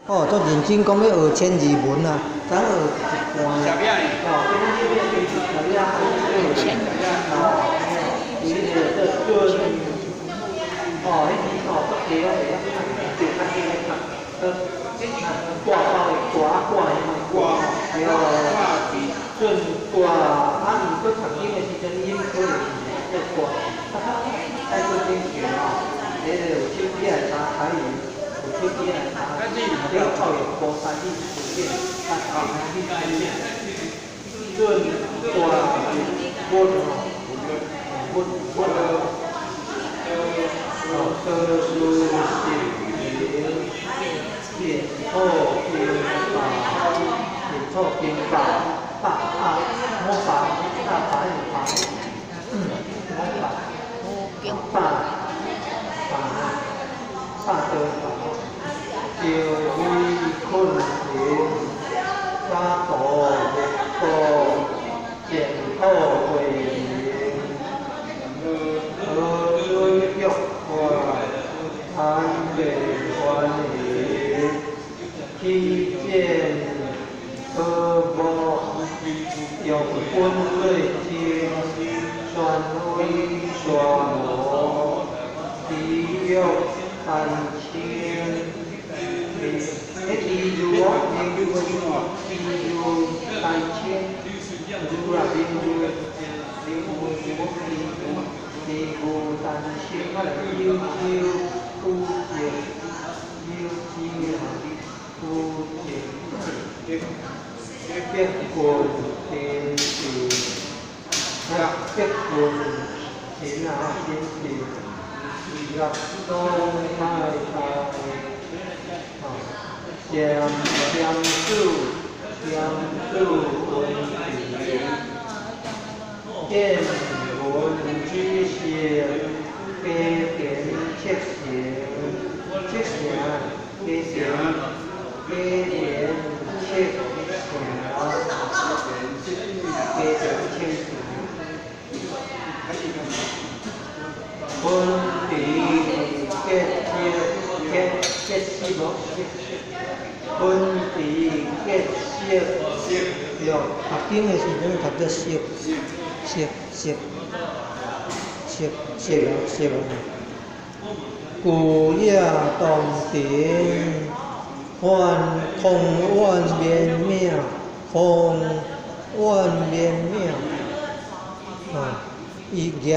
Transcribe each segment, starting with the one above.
哦，做认真讲要学千字文啊，咱学一半。小面哦，小面千字。哦，伊个做哦，迄字哦，做题哦，就较紧个读，挂包挂挂，对哦，准挂啊，毋过读经的时阵，伊可能是挂，爱做点学哦，迄个有手机来查台语。有手机来查，还要教育部三字书面，三字书面，准挂文哦，文哦，特殊性点错兵法，魔法，大法有法，魔法，法的法。朝威困平，家道灭国，前途为民。何尊玉华，安北关营。体见科目，用quân瑞金，宣威宣罗，体育三千。迄地如哦，地如哦，地如大千，如啦，地如大千，啊来悠悠不绝，悠悠不绝，结棍天地，结棍天啊天地，入东海大。相助文平，见闻之行，家田切行，切行家田切行，文平结识无？分别结识，对，读经的时阵读着识古雅洞庭，通万绵妙，伊严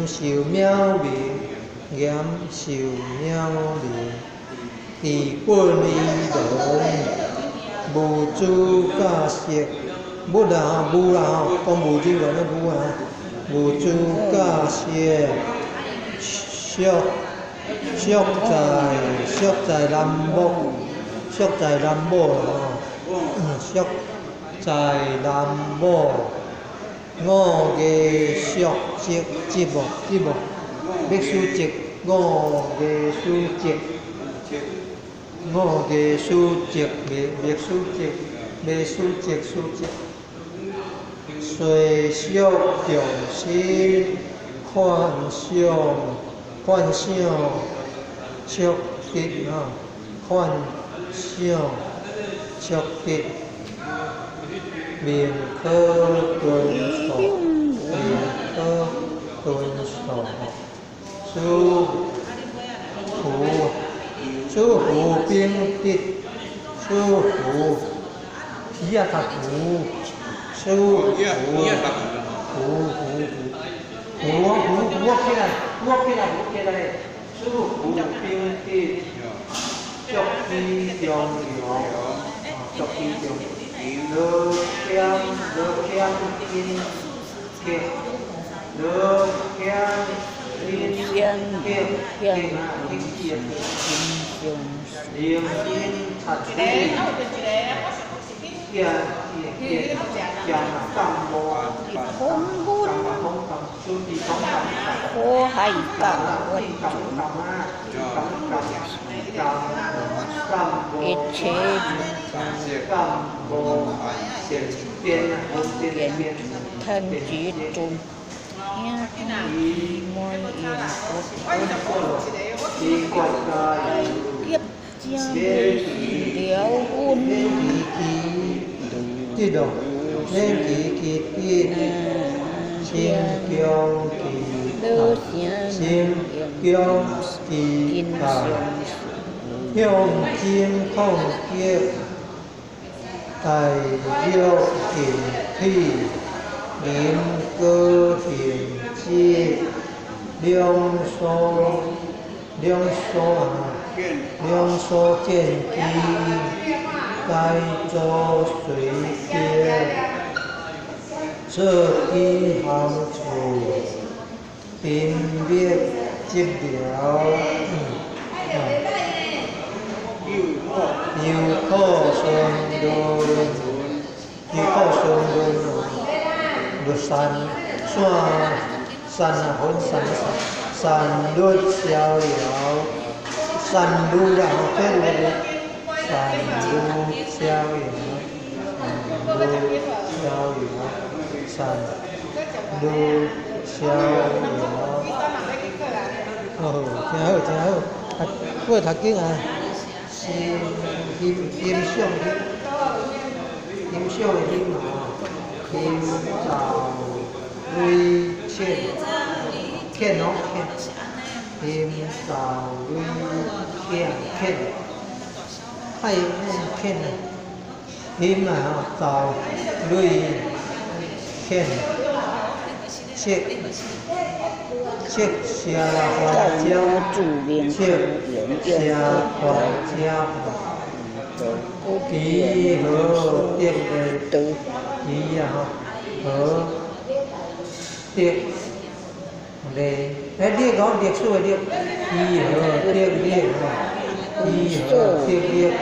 守妙明。地本伊人，无主假释，母啦，讲无主人的母啊，无主假释，属在南木哦，属在南木，五月属节目，秘书节五月书节。五月书节，秘书节，随属众生，幻想，触得啊，幻想，触得，面可敦守，舒服冰滴，舒服，皮啊读服，舒服，起来，舒服冰滴，足气中流，乐香金结，乐香金结，灵心察地，我还讲一切thân chỉ trung mỗi kiếp 相了温，知道？nên kỳ tiên xin kiêu kỳ xin kiêu kỳ hiếu thiên không kiếp tài diệu kỳ thi niệm cơ hiển chi liêu số thiên kỳ cai cho suy kia sơ kỳ hàng chủ tìm biết chiếc điệu nhiều khó xuân đôi được san hôn san đôi xiao liao san đu đạo phép lệ san đu xiao liao san đu xiao liao chờ vừa thật kia à kim siêu kim mà kim chào vui khen nó kim chào vui khen hay khen kim mà chào vui khen chiếc xe hoa chiếc xe hoa chiếc ký hở tiệc tự ký hở tiệc để hết điếc đó điếc xuôi điếc ký hở tiệc điếc ký hở tiệc điếc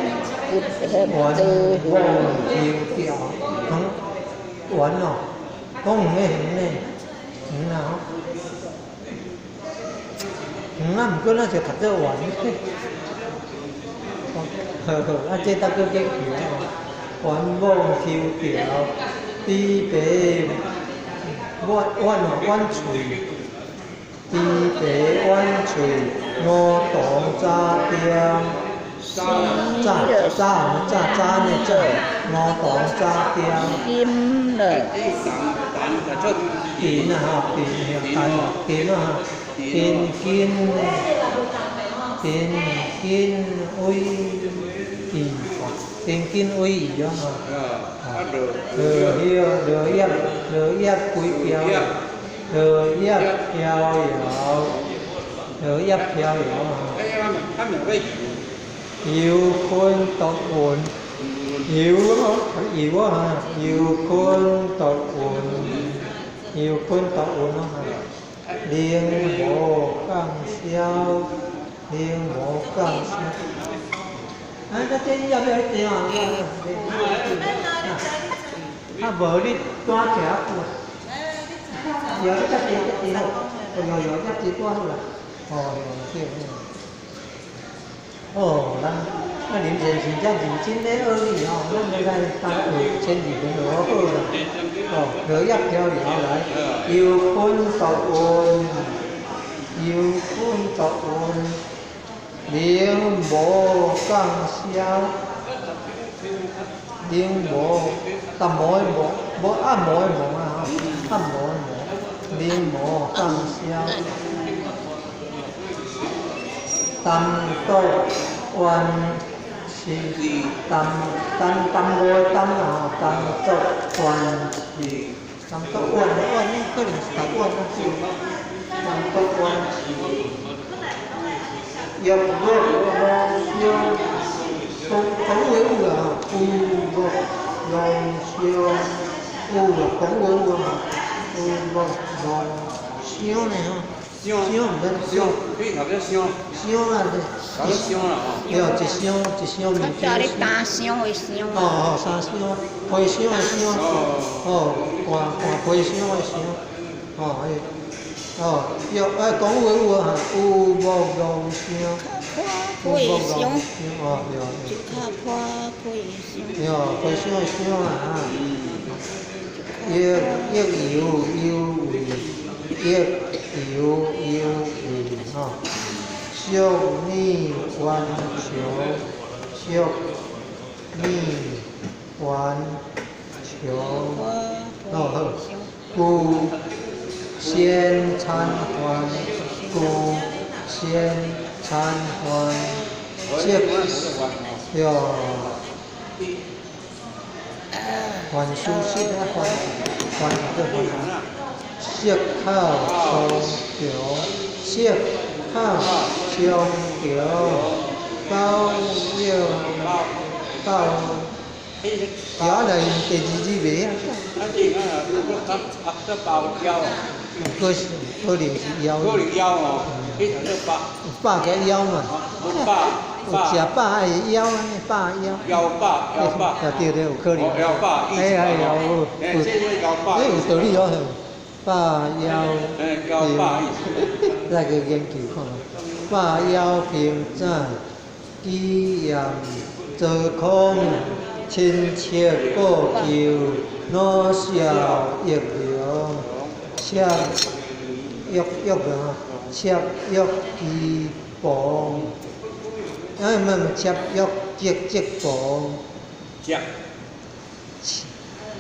uốn vòng chiều tiểu không uốn nó không nghe hình này hình nào năm cứ nó sẽ thật ra uốn anh chơi ta cứ cái kiểu uốn vòng chiều tiểu ti tế uốn chùi ti tế uốn chùi ngô tổng cha tiêm cha này ngô tổng cha tiêm kim nè kín là học kín hiện tại học kín là học kín ôi kín ôi đó mà được yết quý kéo được yết kéo yêu khôn tọt ổn yêu lắm không phải yêu quá hả yêu khôn tọt ổn yêu khôn tọt ổn đó hả liên bộ cam xiao anh ta tên giờ bây giờ vợ đi toa trẻ giờ cái chị đâu rồi chắc chị toa rồi đang điểm gì chính ra điểm chính đấy ơi gì họ nó đây ta ở trên gì cũng nữa rồi đỡ dắt theo gì họ lại yêu khôn tọt ôn liên bộ căng xiao liên bộ tầm mỗi bộ liên bộ căng xiao tâm tô oan si tâm ngôi tâm nào tâm tô oan si tâm tô oan những cái đừng tập oan nó chịu tâm tô oan dập vô vô không người u là u vô dòng siêu u là không người u là u vô dòng siêu này ha siêu mình siêu siêu là điều chỉ siêu mình cho đi ta siêu hồi siêu sa siêu hồi siêu quả hồi siêu yêu có u hả u vô dòng siêu hồi siêu chỉ khá qua hồi siêu hồi siêu à yêu siêu ni quan chiếu 宿密还求好，故先参还，故先参还，哟，还书信啊还个还。色靠相桥，色靠相桥，包腰包。腰là cái gì vậy á? Cơ liền腰. Cơ liền腰à? Cái thằng nó ba cái腰mà. Chả ba hay腰này ba腰.腰ba. Tiêu tiêu cơ liền.腰ba. Ấy腰. Ấy từ đi đó. Ba腰. Là cái nghiên cứu không? Ba腰平站，一样则空。亲切过求，若小亦了，切欲啊，切欲依防，切欲即防，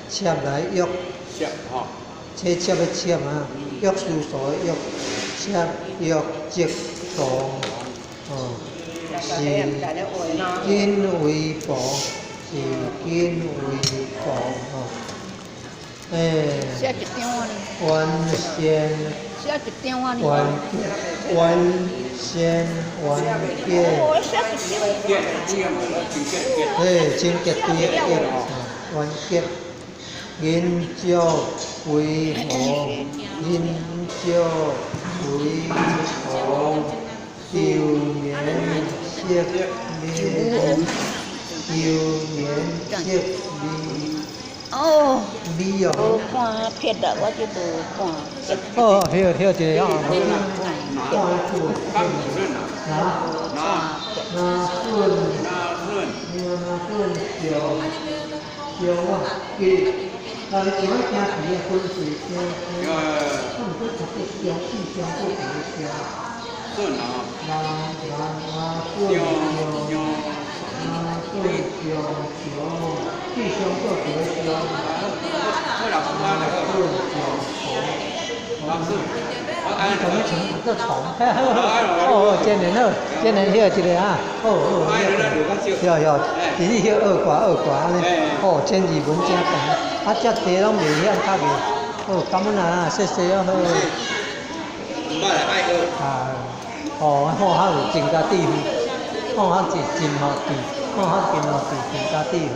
切来欲，切要切啊，欲事所欲，切欲即防，是因为防。是见为防写一张啊哩。完善。写一张啊哩。完善完结。我写一张。清洁啲完结。研究为何？研究为何？旧年设立。旧年设立。哦。理由。无看撇的，我就无看。哦，迄一个啊。这虫，哦，今年迄一个啊，有，只是迄二卦呢，哦，千字文真长，啊，遮题拢袂晓较袂，哦，感恩啊，谢谢啊，好。啊，哦，好哈有增加智慧，好哈真好智，好哈真好智，增加智慧，